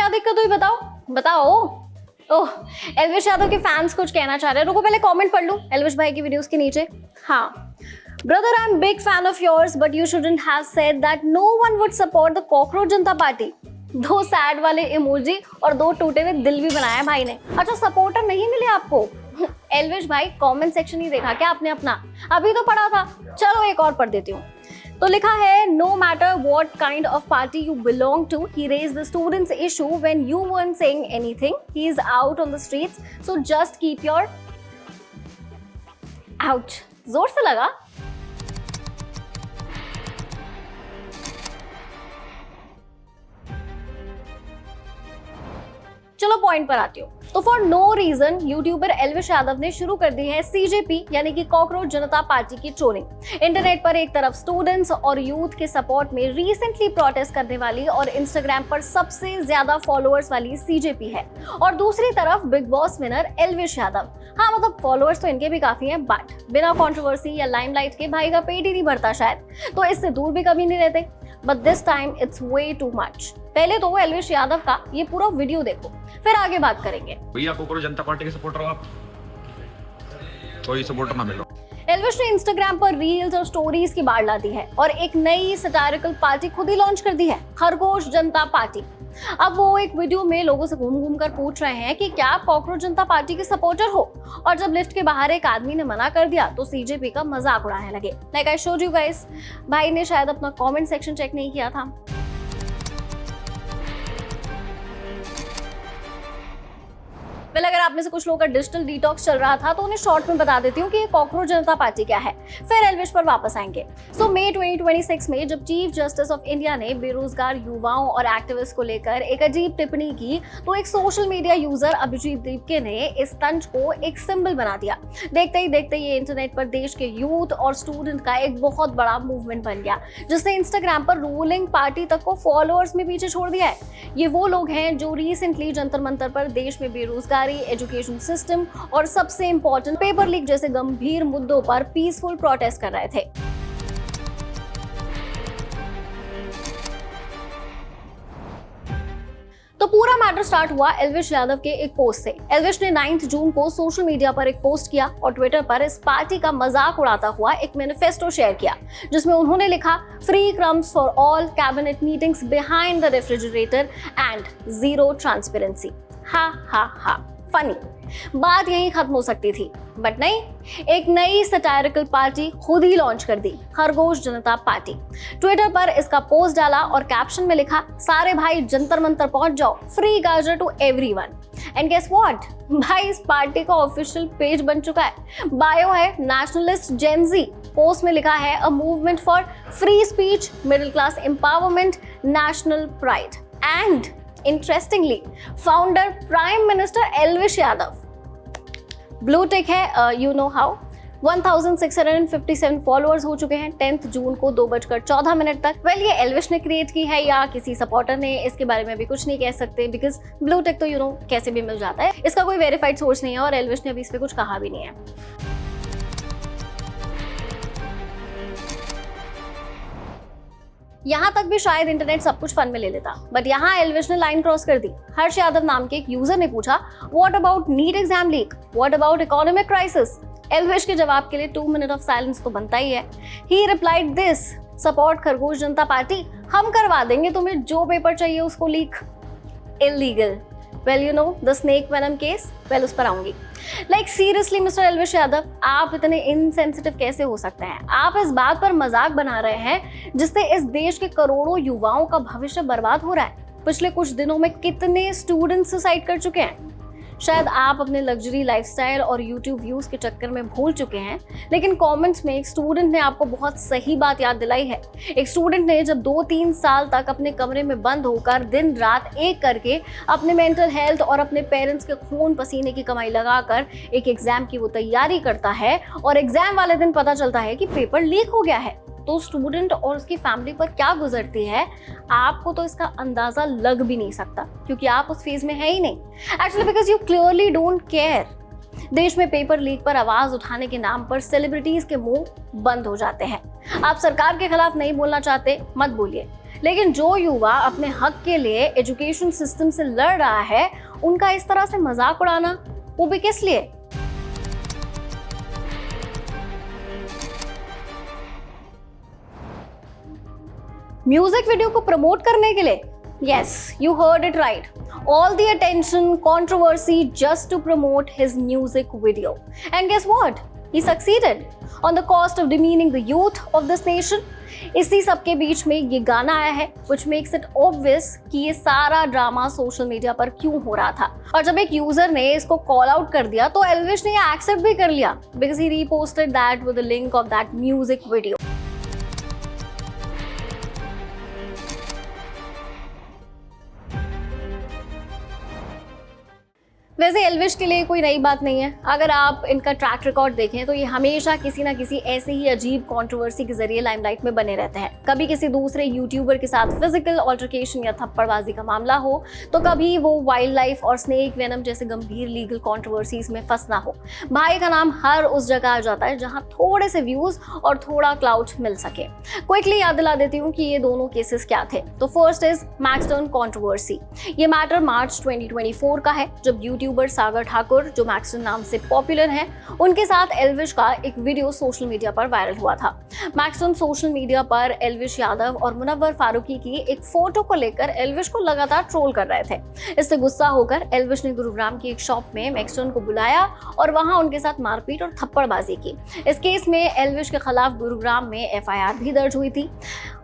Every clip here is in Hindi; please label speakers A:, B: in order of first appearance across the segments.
A: क्या दिक्कत हुई बताओ बताओ। ओह, एल्विश यादव के फैंस कुछ कहना चाह रहे हैं, रुको पहले कमेंट पढ़ लूं एल्विश भाई की वीडियोस के नीचे। हाँ, brother I am big fan of yours but you shouldn't have said that no one would support the cockroach Janata party. 2 sad वाले इमोजी और 2 टूटे हुए दिल भी बनाया भाई ने। अच्छा, सपोर्टर नहीं मिले आपको? एल्विश भाई कमेंट सेक्शन ही देखा क्या आपने अपना? अभी तो पढ़ा था, चलो एक और पढ़ देती हूँ। तो लिखा है, no matter what kind of party you belong to, he raised the students issue when you weren't saying anything. He is out on the streets, so just keep your ouch. जोर से लगा। चलो पॉइंट पर आती हूँ। तो for no reason YouTuber Elvish Yadav ने शुरू कर दी है सीजेपी यानी कि कॉकरोच जनता पार्टी की ट्रोलिंग। इंटरनेट पर एक तरफ स्टूडेंट्स और यूथ के सपोर्ट में रिसेंटली प्रोटेस्ट करने वाली और इंस्टाग्राम पर सबसे ज्यादा फॉलोअर्स वाली सीजेपी है, और दूसरी तरफ big boss winner Elvish Yadav. हाँ, मतलब फॉलोअर्स तो इनके भी काफी हैं, बट बिना कंट्रोवर्सी या लाइमलाइट के भाई का पेट ही नहीं भरता शायद, तो इससे दूर भी कभी नहीं रहते। But this time it's way too much. पहले तो एल्विश यादव का ये पूरा वीडियो देखो, फिर आगे बात करेंगे।
B: भैया कॉकरोच जनता पार्टी के सपोर्टर हो आप? कोई सपोर्टर ना मिलो।
A: एल्विश ने इंस्टाग्राम पर रील्स और स्टोरीज की बाढ़ ला दी है और एक नई सैटारिकल पार्टी खुद ही लॉन्च कर दी है, खरगोश जनता पार्टी। अब वो एक वीडियो में लोगों से घूम घूम कर पूछ रहे हैं कि क्या आप कॉकरोच जनता पार्टी के सपोर्टर हो, और जब लिफ्ट के बाहर एक आदमी ने मना कर दिया तो सीजेपी का मजाक उड़ाने लगे। Like I showed you guys, भाई ने शायद अपना कमेंट सेक्शन चेक नहीं किया था। पहले अगर आप में से कुछ लोगों का डिजिटल डिटॉक्स चल रहा था तो उन्हें शॉर्ट में बता देती हूँ कि ये कॉकरोच जनता पार्टी क्या है, फिर एल्विश पर वापस आएंगे। सो मई 2026 में जब चीफ जस्टिस ऑफ इंडिया ने बेरोजगार युवाओं और एक्टिविस्ट को लेकर एक अजीब टिप्पणी की, तो एक social media user Abhijeet Dipke ने इस तंज को एक सिंबल बना दिया। देखते ही देखते ये इंटरनेट पर देश के यूथ और स्टूडेंट का एक बहुत बड़ा मूवमेंट बन गया, जिसने इंस्टाग्राम पर रूलिंग पार्टी तक को फॉलोअर्स में पीछे छोड़ दिया है। ये वो लोग हैं जो रिसेंटली जंतर मंतर पर देश में बेरोजगार, एजुकेशन सिस्टम और सबसे इंपॉर्टेंट पेपर लीक जैसे गंभीर मुद्दों पर पीसफुल प्रोटेस्ट कर रहे थे। तो पूरा मैटर स्टार्ट हुआ एल्विश यादव के एक पोस्ट से। एल्विश ने 9 जून को सोशल मीडिया पर एक पोस्ट किया और ट्विटर पर इस पार्टी का मजाक उड़ाता हुआ एक मैनिफेस्टो शेयर किया, जिसमें उन्होंने लिखा, free crumbs for all, cabinet meetings behind the refrigerator and zero transparency. हा हा हा, फनी। बात यहीं खत्म हो सकती थी, बट नहीं, एक नई सैटारिकल पार्टी खुद ही लॉन्च कर दी, खरगोश जनता पार्टी। ट्विटर पर इसका पोस्ट डाला और कैप्शन में लिखा, सारे भाई जंतर मंतर पहुंच जाओ, free gajar to everyone. And guess what, भाई इस पार्टी का ऑफिशियल पेज बन चुका है। बायो है नेशनलिस्ट जेन-ज़ी। पोस्ट में लिखा है, a movement for free speech, middle class empowerment, national pride and interestingly founder prime minister Elvish Yadav. Blue tick है, यू नो हाउ। 1657 फॉलोअर्स हो चुके हैं 10 जून को 2:14 तक। वेल, ये एल्विश ने क्रिएट की है या किसी सपोर्टर ने, इसके बारे में भी कुछ नहीं कह सकते, बिकॉज ब्लू टिक तो यू नो कैसे भी मिल जाता है। इसका कोई वेरीफाइड सोर्स नहीं है और एल्विश ने अभी इस पे कुछ कहा भी नहीं है। यहाँ तक भी शायद इंटरनेट सब कुछ फन में ले लेता, बट यहाँ एल्विश ने लाइन क्रॉस कर दी। हर्ष यादव नाम के एक यूजर ने पूछा, what about NEET exam leak, what about economic crisis. Elvish के जवाब के लिए 2 मिनट ऑफ साइलेंस तो बनता ही है। ही रिप्लाइड दिस, सपोर्ट खरगोश जनता पार्टी, हम करवा देंगे तुम्हें जो पेपर चाहिए उसको leak. Illegal. Well you know the snake venom case, well उस पर आऊंगी। Like seriously mister Elvish Yadav, आप इतने इनसेंसिटिव कैसे हो सकते हैं? आप इस बात पर मजाक बना रहे हैं जिससे इस देश के करोड़ों युवाओं का भविष्य बर्बाद हो रहा है। पिछले कुछ दिनों में कितने स्टूडेंट्स सुसाइड कर चुके हैं। शायद आप अपने लग्जरी लाइफस्टाइल और यूट्यूब व्यूज के चक्कर में भूल चुके हैं, लेकिन कमेंट्स में एक स्टूडेंट ने आपको बहुत सही बात याद दिलाई है। एक स्टूडेंट ने जब 2-3 साल तक अपने कमरे में बंद होकर दिन रात एक करके अपने मेंटल हेल्थ और अपने पेरेंट्स के खून पसीने की कमाई लगाकर एक एग्जाम की वो तैयारी करता है और एग्जाम वाले दिन पता चलता है कि पेपर लीक हो गया है, तो स्टूडेंट और उसकी फैमिली पर क्या गुजरती है आपको तो इसका अंदाजा लग भी नहीं सकता, क्योंकि आप उस फेज में है ही नहीं। Actually because you clearly don't care. देश में पेपर लीक पर आवाज उठाने के नाम पर सेलिब्रिटीज के मुंह बंद हो जाते हैं। आप सरकार के खिलाफ नहीं बोलना चाहते, मत बोलिए, लेकिन जो युवा अपने हक के लिए एजुकेशन सिस्टम से लड़ रहा है, उनका इस तरह से मजाक उड़ाना, वो भी किस लिए? म्यूजिक वीडियो को प्रमोट करने के लिए? Yes, you heard it right. All the attention, controversy just to promote his music video. And guess what? He succeeded on the cost of demeaning the youth of this nation. इसी सब के बीच में ये गाना आया है, which makes it obvious कि ये सारा ड्रामा सोशल मीडिया पर क्यों हो रहा था। और जब एक यूजर ने इसको कॉल आउट कर दिया तो एल्विश ने ये एक्सेप्ट भी कर लिया, because he reposted that with the link of that music video. वैसे एल्विश के लिए कोई नई बात नहीं है। अगर आप इनका ट्रैक रिकॉर्ड देखें तो ये हमेशा किसी ना किसी ऐसे ही अजीब कंट्रोवर्सी के जरिए लाइमलाइट में बने रहते हैं। कभी किसी दूसरे यूट्यूबर के साथ फिजिकल ऑल्टरकेशन या थप्पड़बाजी का मामला हो, तो कभी वो वाइल्ड लाइफ और स्नेक वेनम जैसे गंभीर लीगल कंट्रोवर्सीज में फंसना हो। भाई का नाम हर उस जगह आ जाता है जहां थोड़े से व्यूज और थोड़ा क्लाउड मिल सके। क्विकली याद दिला देती हूँ कि ये दोनों केसेस क्या थे। तो फर्स्ट इज मैक्सटर्न कंट्रोवर्सी। ये मैटर मार्च 2024 का है, जब यूट्यूबर सागर ठाकुर, जो मैक्सटर्न नाम से पॉपुलर हैं, उनके साथ एल्विश का एक वीडियो सोशल मीडिया पर वायरल हुआ था। मैक्सटर्न सोशल मीडिया पर एल्विश यादव और मुनव्वर फारूकी की एक फोटो को लेकर एल्विश को लगातार ट्रोल कर रहे थे। इससे गुस्सा होकर एल्विश ने गुरुग्राम की एक शॉप में मैक्सटर्न को बुलाया और वहां उनके साथ मारपीट और थप्पड़बाजी की। इस केस में एल्विश के खिलाफ गुरुग्राम में FIR भी दर्ज हुई थी।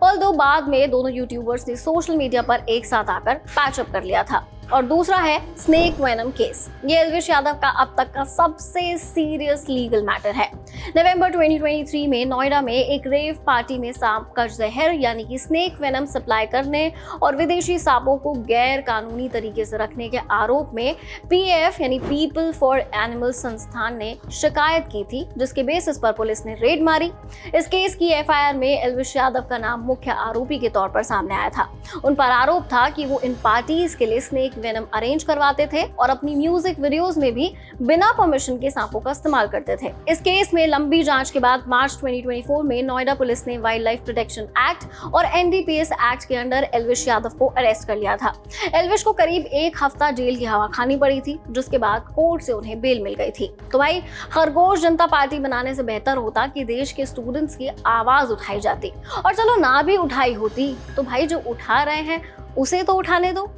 A: ऑल्दो बाद में दोनों यूट्यूबर्स ने सोशल मीडिया पर एक साथ आकर पैचअप कर लिया था। और दूसरा है स्नेक वेनम केस। ये एल्विश यादव का अब तक का सबसे सीरियस लीगल मैटर है। नवंबर 2023 में नोएडा में एक रेव पार्टी में सांप का जहर यानी कि स्नेक वेनम सप्लाई करने और विदेशी सांपों को गैर कानूनी तरीके से रखने के आरोप में PAF यानी पीपल फॉर एनिमल संस्थान ने शिकायत की थी, जिसके बेसिस पर पुलिस ने रेड मारी। इस केस की FIR में एल्विश यादव का नाम मुख्य आरोपी के तौर पर सामने आया था। उन पर आरोप था कि वो इन पार्टीज के लिए स्नेक वेनम अरेंज करवाते थे और अपनी म्यूजिक वीडियोस में भी बिना परमिशन के सांपों का इस्तेमाल करते थे। इस केस में लंबी जांच के बाद मार्च 2024 में नोएडा पुलिस ने वाइल्ड लाइफ प्रोटेक्शन एक्ट और NDPS एक्ट के अंडर एल्विश यादव को अरेस्ट कर लिया था। एल्विश को करीब 1 हफ्ता जेल की हवा खानी पड़ी थी, जिसके बाद कोर्ट से उन्हें बेल मिल गई थी। तो भाई, खरगोश जनता पार्टी बनाने से बेहतर होता कि देश के स्टूडेंट्स की आवाज उठाई जाती, और चलो ना भी उठाई होती तो भाई जो उठा रहे हैं उसे तो उठाने दो।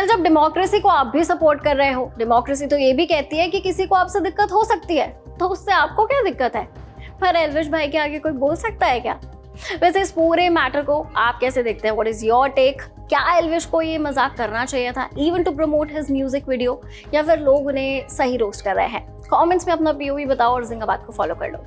A: जब डेमोक्रेसी को आप भी सपोर्ट कर रहे हो, डेमोक्रेसी तो ये भी कहती है कि किसी को आपसे दिक्कत हो सकती है, तो उससे आपको क्या दिक्कत है? पर एल्विश भाई के आगे कोई बोल सकता है क्या? वैसे इस पूरे मैटर को आप कैसे देखते हैं? What is your take? क्या एल्विश को ये मजाक करना चाहिए था, even to promote his music video, या फिर लोग उन्हें सही रोस्ट कर रहे हैं? कमेंट्स में अपना POV बताओ और जिंगाबाद को फॉलो कर लो।